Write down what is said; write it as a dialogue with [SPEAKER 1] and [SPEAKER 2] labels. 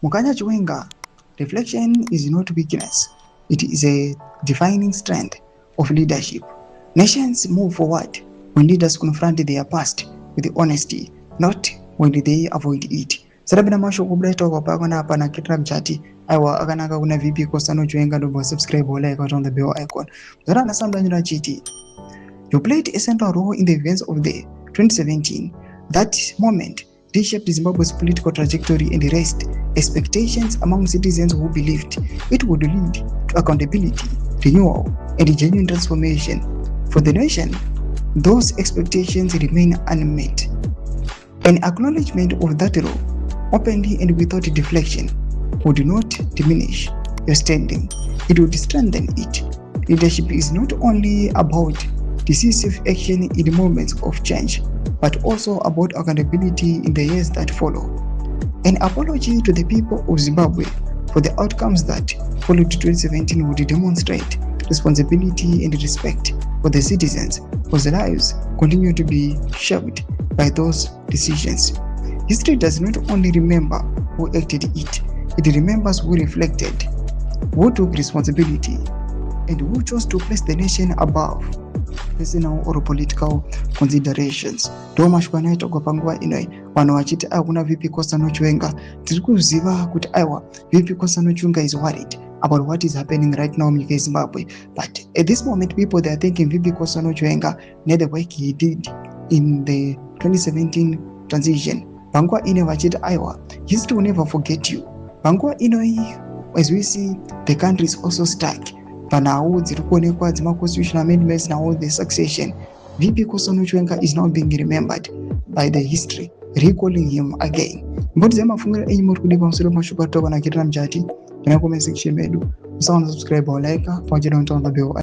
[SPEAKER 1] Mukanya Chiwenga, reflection is not weakness, it is a defining strength of leadership. Nations move forward when leaders confront their past with honesty, not when they avoid it. Sarabina masho kubleto kwa pako na hapa na kitra mchati aiwa akanaka kuna vipi kosano Chiwenga ndo subscribe wala ika on the bell icon. Zara na samda njira chiti. You played a central role in the events of the 2017. That moment reshaped Zimbabwe's political trajectory and raised expectations among citizens who believed it would lead to accountability, renewal, and genuine transformation. For the nation, those expectations remain unmet. An acknowledgement of that role, openly and without deflection, would not diminish your standing, it would strengthen it. Leadership is not only about decisive action in moments of change, but also about accountability in the years that follow. An apology to the people of Zimbabwe for the outcomes that followed 2017 would demonstrate responsibility and respect for the citizens whose lives continue to be shaped by those decisions. History does not only remember who acted it remembers who reflected, who took responsibility, and who chose to place the nation above personal or political considerations. Doma shukana yetu kwa panguwa inoi wanawachita kuna vipi kosano Chiwenga tikuziva kuti aiwa vipi kosano Chiwenga is worried about what is happening right now in Zimbabwe. But at this moment people they are thinking vipi kosano Chiwenga near the work he did in the 2017 transition. Panguwa inoi wachita aiwa history will never forget you. Panguwa inoi as we see the country is also stuck. Panau zirikuonekwa zima constitutional amendments na all the succession. VP Kosano Chiwenga is now being remembered by the history, recalling him again. Mboti zema fungira enyi mori kudipa msuru mashupa toka na kitana mjati. Kina comment section medu. Msawa na subscribe wa like, fawajida untoa the bell.